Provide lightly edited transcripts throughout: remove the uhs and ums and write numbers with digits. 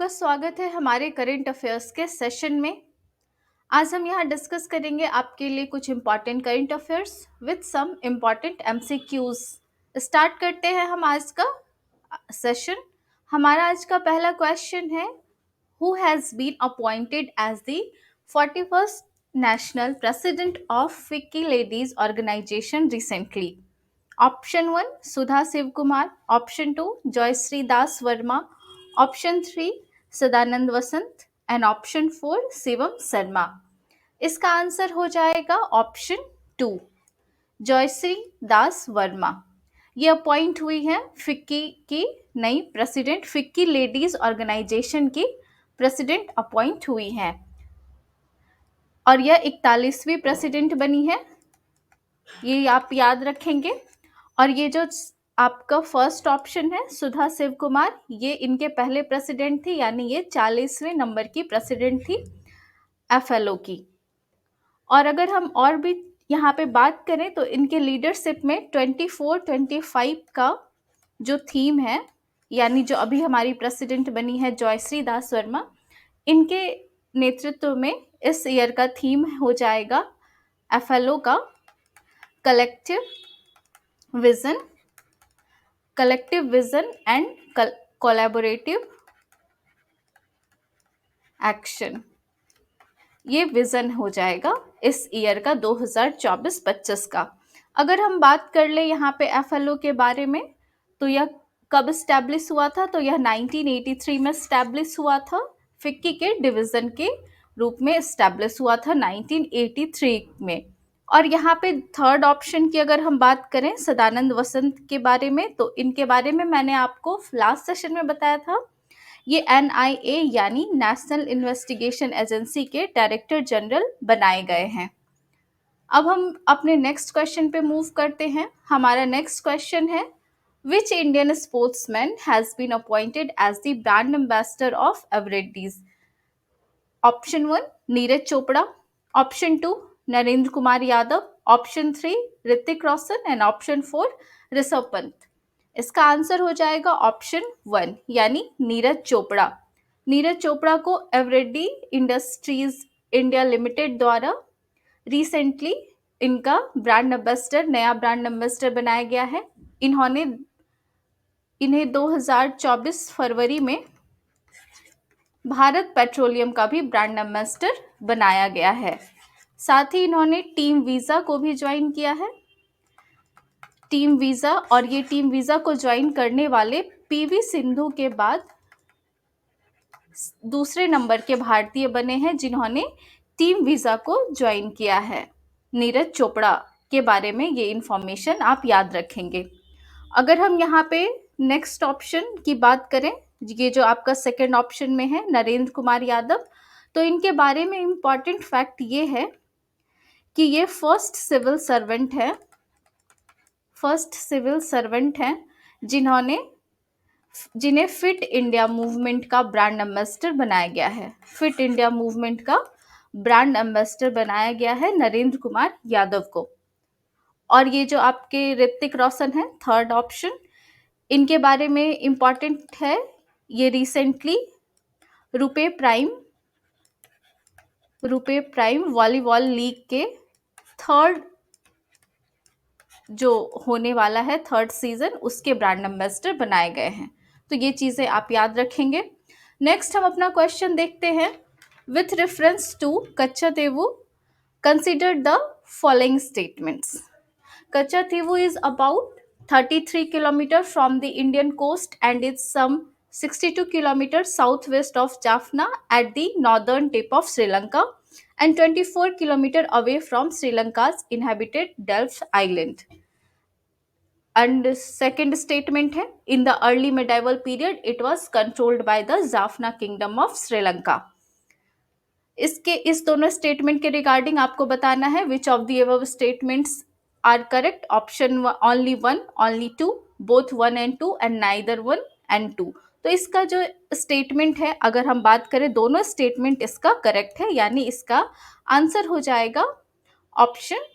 का स्वागत है हमारे करंट अफेयर्स के सेशन में। आज हम यहाँ डिस्कस करेंगे आपके लिए कुछ important current affairs with some important MCQs. Start करते हैं हम आज का सेशन। हमारा आज का पहला क्वेश्चन है, who has been appointed as the 41st national president of FICCI ladies organisation recently? Option 1 Sudha Shiv Kumar, option 2 Jayshree Das Verma, option 3 Sadanand Vasant and option 4 Shivam Sharma. इसका आंसर हो जाएगा ऑप्शन 2 जयश्री दास वर्मा। ये अपॉइंट हुई हैं फिक्की की नई प्रेसिडेंट, फिक्की लेडीज ऑर्गेनाइजेशन की प्रेसिडेंट अपॉइंट हुई हैं और यह 41वीं प्रेसिडेंट बनी है, ये आप याद रखेंगे। और ये जो आपका फर्स्ट ऑप्शन है सुधा शिव कुमार, ये इनके पहले प्रेसिडेंट थी, यानी ये 40वें नंबर की प्रेसिडेंट थी एफएलओ की। और अगर हम और भी यहाँ पे बात करें तो इनके लीडरशिप में 24-25 का जो थीम है, यानी जो अभी हमारी प्रेसिडेंट बनी है जयश्री दास वर्मा, इनके नेतृत्व में इस ईयर का थीम हो जाएगा एफएलओ का collective vision and collaborative action. ये विजन हो जाएगा इस ईयर का 2024-25 का। अगर हम बात कर ले यहाँ पे एफएलओ के बारे में, तो यह कब स्टैब्लिश हुआ था? तो यह 1983 में स्टैब्लिश हुआ था, फिक्की के डिवीजन के रूप में स्टैब्लिश हुआ था 1983 में। और यहाँ पे थर्ड ऑप्शन की अगर हम बात करें सदानंद वसंत के बारे में, तो इनके बारे में मैंने आपको लास्ट सेशन में बताया था। ये एनआईए यानी नेशनल इन्वेस्टिगेशन एजेंसी के डायरेक्टर जनरल बनाए गए हैं। अब हम अपने नेक्स्ट क्वेश्चन पे मूव करते हैं। हमारा नेक्स्ट क्वेश्चन है, which Indian sportsman has been appointed as the brand ambassador of Eveready's? Option 1 Neeraj Chopra, option 2 Narendra Kumar Yadav, option 3 Hrithik Roshan and option 4 Rishabh Pant. इसका आंसर हो जाएगा ऑप्शन 1 यानी नीरज चोपड़ा। नीरज चोपड़ा को एवरेडी इंडस्ट्रीज इंडिया लिमिटेड द्वारा रिसेंटली इनका ब्रांड एम्बेसडर, नया ब्रांड एम्बेसडर बनाया गया है। इन्हें 2024 फरवरी में भारत पेट्रोलियम का भी ब्रांड एम्बेसडर बनाया गया है। साथ ही इन्होंने टीम वीज़ा को भी ज्वाइन किया है, टीम वीज़ा। और ये टीम वीज़ा को ज्वाइन करने वाले पीवी सिंधु के बाद दूसरे नंबर के भारतीय बने हैं जिन्होंने टीम वीज़ा को ज्वाइन किया है। नीरज चोपड़ा के बारे में ये इंफॉर्मेशन आप याद रखेंगे। अगर हम यहाँ पे नेक्स्ट ऑप्शन की बात करें, ये जो आपका सेकंड ऑप्शन में है नरेंद्र कुमार यादव, तो इनके बारे में इम्पॉर्टेंट फैक्ट ये है कि ये फर्स्ट सिविल सर्वेंट हैं जिन्हें फिट इंडिया मूवमेंट का ब्रांड एम्बेसडर बनाया गया है। फिट इंडिया मूवमेंट का ब्रांड एम्बेसडर बनाया गया है नरेंद्र कुमार यादव को। और ये जो आपके ऋतिक रोशन है थर्ड ऑप्शन, इनके बारे में इम्पॉर्टेंट है, ये recently RuPay prime volleyball league के थर्ड जो होने वाला है थर्ड सीजन, उसके ब्रांड एम्बेसडर बनाए गए हैं। तो ये चीज़ें आप याद रखेंगे। नेक्स्ट हम अपना क्वेश्चन देखते हैं, with reference to Katchatheevu consider the following statements. Katchatheevu is about 33 kilometers from the Indian coast and is some 62 kilometers southwest of Jaffna at the northern tip of Sri Lanka and 24 kilometers away from Sri Lanka's inhabited Delft Island. And second statement है, in the early medieval period it was controlled by the Jaffna kingdom of Sri Lanka. इस दोनों statement के regarding आपको बताना है which of the above statements are correct. Option only 1, only 2, both 1 and 2 and neither 1 and 2। तो इसका जो statement है, अगर हम बात करें दोनों स्टेटमेंट इसका करेक्ट है, यानी इसका आंसर हो जाएगा ऑप्शन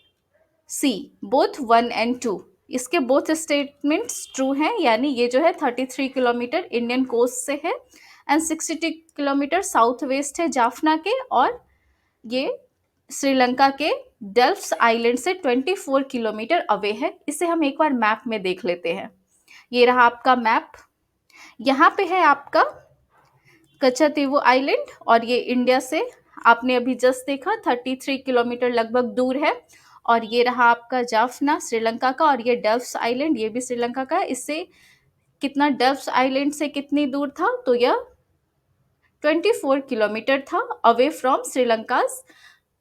सी, बोथ 1 and 2। इसके बोथ स्टेटमेंट्स ट्रू हैं, यानी ये जो है 33 किलोमीटर इंडियन कोस्ट से है एंड 62 किलोमीटर साउथ वेस्ट है जाफना के, और ये श्रीलंका के डेल्फ्स आइलैंड से 24 किलोमीटर अवे है। इसे हम एक बार मैप में देख लेते हैं। ये रहा आपका मैप। यहाँ पे है आपका कच्छातीवु आइलैंड, और ये इंडिया से आपने अभी जस्ट देखा 33 किलोमीटर लगभग दूर है। और ये रहा आपका जाफना श्रीलंका का, और ये डेल्फ्स आइलैंड ये भी श्रीलंका का है। इससे कितना, डेल्फ्स आइलैंड से कितनी दूर था, तो यह 24 किलोमीटर था अवे फ्रॉम श्रीलंका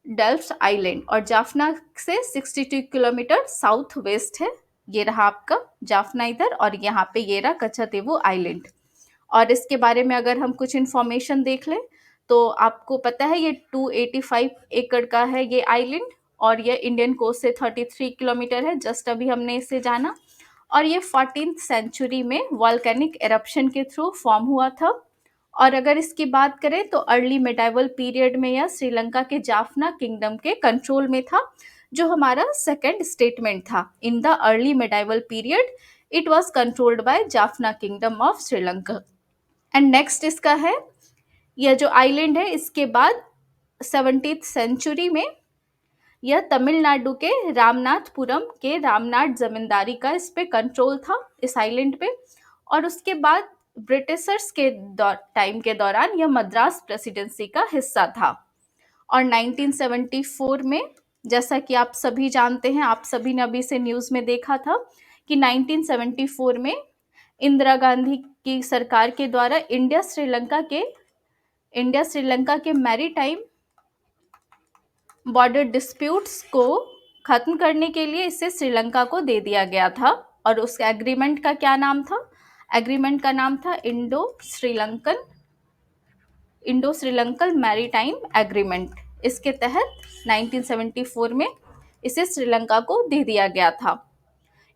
डेल्फ्स आइलैंड, और जाफना से 62 किलोमीटर साउथ वेस्ट है। ये रहा आपका जाफना इधर, और यहाँ पे ये रहा कच्छातीवु आइलैंड। और इसके बारे में अगर हम कुछ इन्फॉर्मेशन देख लें तो आपको पता है ये 285 एकड़ का है ये आइलैंड, और ये इंडियन कोस्ट से 33 किलोमीटर है, जस्ट अभी हमने इसे जाना। और ये 14th सेंचुरी में वॉल्केनिक एरप्शन के थ्रू फॉर्म हुआ था। और अगर इसकी बात करें तो अर्ली मेडाइवल पीरियड में यह श्रीलंका के जाफना किंगडम के कंट्रोल में था, जो हमारा सेकंड स्टेटमेंट था। In the early medieval period it was controlled by Jaffna kingdom of Sri Lanka. And next इसका है, यह जो आइलैंड है इसके बाद 17th सेंचुरी में यह तमिलनाडु के रामनाथपुरम के रामनाथ जमींदारी का इस पे कंट्रोल था, इस आइलैंड पे। और उसके बाद ब्रिटिशर्स के टाइम के दौरान यह मद्रास प्रेसिडेंसी का हिस्सा था। और 1974 में, जैसा कि आप सभी जानते हैं, आप सभी ने अभी से न्यूज़ में देखा था कि 1974 में इंदिरा गांधी की सरकार के द्वारा इंडिया श्रीलंका के मैरीटाइम बॉर्डर डिस्प्यूट्स को खत्म करने के लिए इसे श्रीलंका को दे दिया गया था। और उस एग्रीमेंट का क्या नाम था? एग्रीमेंट का नाम था इंडो श्रीलंकन मैरीटाइम एग्रीमेंट। इसके तहत 1974 में इसे श्रीलंका को दे दिया गया था।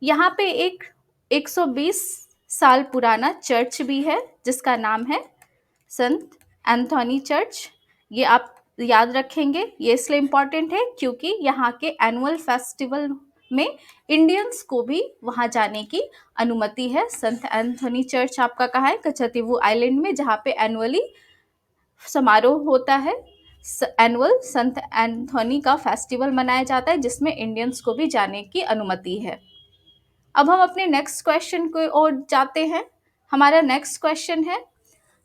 यहाँ पे एक 120 साल पुराना चर्च भी है जिसका नाम है संत एंथोनी चर्च। ये आप याद रखेंगे, ये इसलिए इम्पॉर्टेंट है क्योंकि यहाँ के एनुअल फेस्टिवल में इंडियंस को भी वहाँ जाने की अनुमति है। संत एंथोनी चर्च आपका कहाँ है? कच्छातीवु आइलैंड में, जहाँ पे एनुअली समारोह होता है, एनुअल संत एंथोनी का फेस्टिवल मनाया जाता है, जिसमें इंडियंस को भी जाने की अनुमति है। अब हम अपने नेक्स्ट क्वेश्चन की ओर जाते हैं। हमारा नेक्स्ट क्वेश्चन है,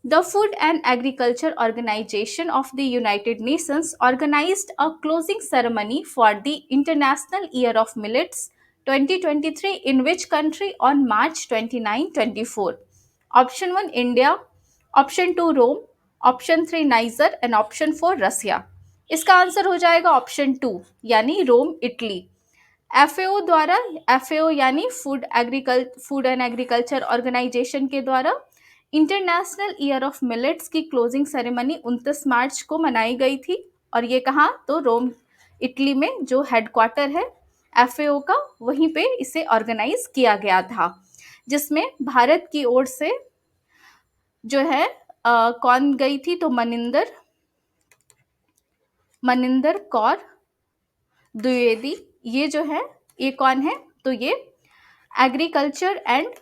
The Food and Agriculture Organization of the United Nations organized a closing ceremony for the International Year of Millets 2023 in which country on March 29, 24? Option 1 India, Option 2 Rome, Option 3 Niger and Option 4 Russia. इसका answer हो जाएगा option 2 यानी रोम, Italy. FAO द्वारा, FAO यानी food and agriculture organisation के द्वारा international year of millets की closing ceremony 29 मार्च को मनाई गई थी। और ये कहाँ? तो रोम, इटली में, जो हेडक्वार्टर है FAO का, वहीं पे इसे ऑर्गेनाइज किया गया था, जिसमें भारत की ओर से जो है कौन गई थी? तो मनिंदर कौर द्विवेदी। ये जो है, ये कौन है? तो ये agriculture and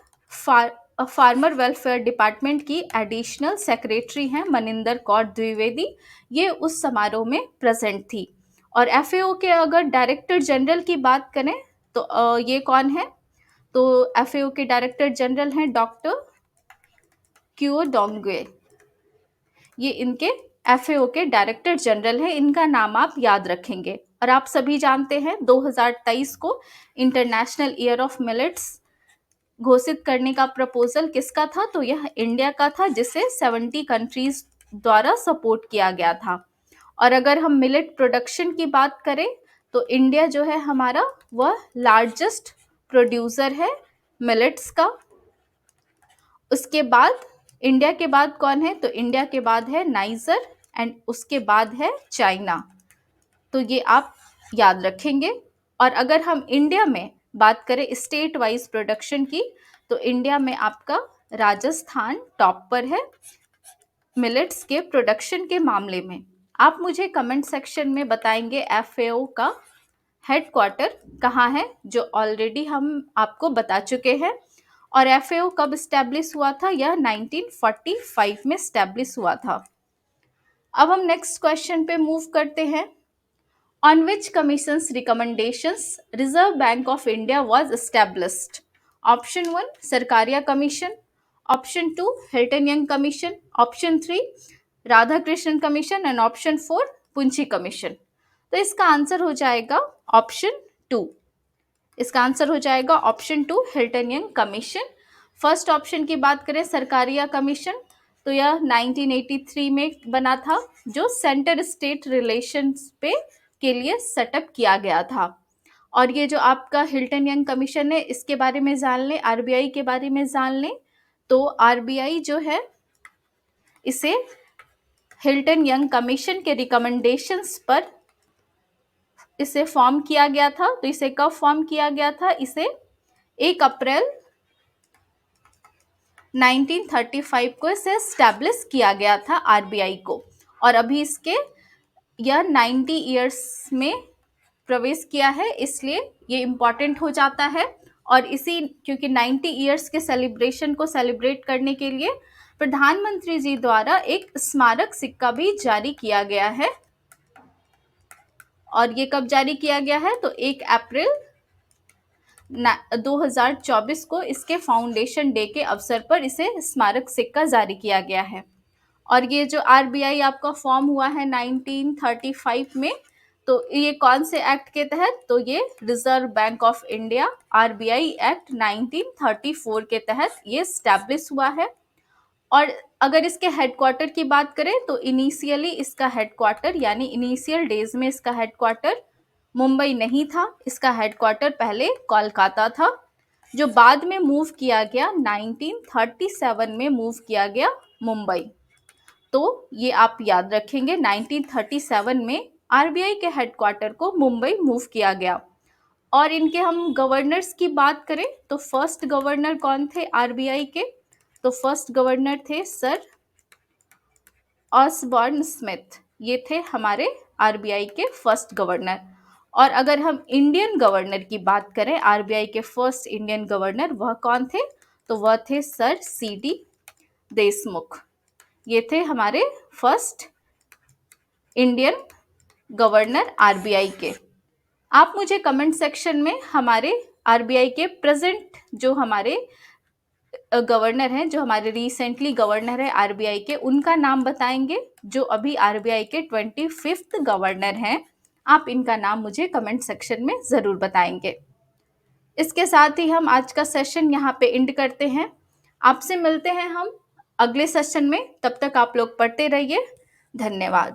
farmer welfare department की एडिशनल सेक्रेटरी हैं मनिंदर कौर द्विवेदी। ये उस समारोह में प्रेजेंट थी। और FAO के अगर डायरेक्टर जनरल की बात करें तो ये कौन है? तो FAO के डायरेक्टर जनरल हैं डॉक्टर क्यू डोंगवे। ये इनके FAO के डायरेक्टर जनरल है, इनका नाम आप याद रखेंगे। और आप सभी जानते हैं 2023 को इंटरनेशनल ईयर ऑफ मिलेट्स घोषित करने का प्रपोजल किसका था? तो यह इंडिया का था, जिसे 70 कंट्रीज द्वारा सपोर्ट किया गया था। और अगर हम मिलेट प्रोडक्शन की बात करें तो इंडिया जो है हमारा, वह लार्जेस्ट प्रोड्यूसर है मिलेट्स का। उसके बाद इंडिया के बाद कौन है? तो इंडिया के बाद है नाइजर एंड उसके बाद है चाइना। तो ये आप याद रखेंगे। और अगर हम इंडिया में बात करें स्टेट वाइज प्रोडक्शन की, तो इंडिया में आपका राजस्थान टॉप पर है मिलेट्स के प्रोडक्शन के मामले में। आप मुझे कमेंट सेक्शन में बताएंगे FAO का हेडक्वार्टर कहाँ है, जो ऑलरेडी हम आपको बता चुके हैं। और एफएओ कब स्टैब्लिश हुआ था? यह 1945 में स्टैब्लिश हुआ था। अब हम नेक्स्ट क्वेश्चन पे मूव करते हैं। On which commission's recommendations Reserve Bank of India was established? Option 1 Sarkaria Commission, Option 2 Hilton Young Commission, Option 3 Radhakrishnan Commission and Option 4 Punchi Commission. तो इसका आंसर हो जाएगा ऑप्शन 2। इसका आंसर हो जाएगा option 2 Hilton young commission. First option की बात करें सरकारिया कमीशन, तो यह 1983 में बना था, जो सेंटर स्टेट रिलेशंस पे के लिए सेटअप किया गया था। और ये जो आपका हिल्टन यंग कमीशन है, इसके बारे में जान लें, आरबीआई के बारे में जान लें। तो आरबीआई जो है इसे हिल्टन यंग कमीशन के रिकमेंडेशंस पर इसे फॉर्म किया गया था। तो इसे कब फॉर्म किया गया था? इसे 1 अप्रैल 1935 को इसे स्टैब्लिश किया गया था आरबीआई को। और अभी इसके यह 90 ईयर्स में प्रवेश किया है, इसलिए ये इम्पॉर्टेंट हो जाता है। और इसी क्योंकि 90 ईयर्स के सेलिब्रेशन को सेलिब्रेट करने के लिए प्रधानमंत्री जी द्वारा एक स्मारक सिक्का भी जारी किया गया है। और ये कब जारी किया गया है? तो 1 अप्रैल 2024 को इसके फाउंडेशन डे के अवसर पर इसे स्मारक सिक्का जारी किया गया है। और ये जो आरबीआई आपका फॉर्म हुआ है 1935 में, तो ये कौन से एक्ट के तहत? तो ये reserve bank of India RBI act 1934 के तहत ये स्टैब्लिश हुआ है। और अगर इसके हेडक्वार्टर की बात करें तो इनिशियली इसका हेडक्वार्टर यानी इनिशियल डेज में इसका हेडक्वार्टर मुंबई नहीं था, इसका हेडक्वार्टर पहले कोलकाता था, जो बाद में मूव किया गया 1937 में मूव किया गया मुंबई। तो ये आप याद रखेंगे 1937 में आरबीआई के हेडक्वार्टर को मुंबई मूव किया गया। और इनके हम गवर्नर्स की बात करें तो फर्स्ट गवर्नर कौन थे आरबीआई के? तो फर्स्ट गवर्नर थे सर ऑसबॉर्न स्मिथ, ये थे हमारे आरबीआई के फर्स्ट गवर्नर। और अगर हम इंडियन गवर्नर की बात करें, आरबीआई के फर्स्ट इंडियन गवर्नर वह कौन थे? तो वह थे सर सीडी देशमुख, ये थे हमारे फर्स्ट इंडियन गवर्नर आरबीआई के। आप मुझे कमेंट सेक्शन में हमारे आरबीआई के प्रेजेंट जो हमारे गवर्नर हैं, जो हमारे रिसेंटली गवर्नर है आरबीआई के, उनका नाम बताएंगे, जो अभी आरबीआई के 25th गवर्नर हैं। आप इनका नाम मुझे कमेंट सेक्शन में ज़रूर बताएंगे। इसके साथ ही हम आज का सेशन यहाँ पे एंड करते हैं। आपसे मिलते हैं हम अगले सेशन में, तब तक आप लोग पढ़ते रहिए। धन्यवाद।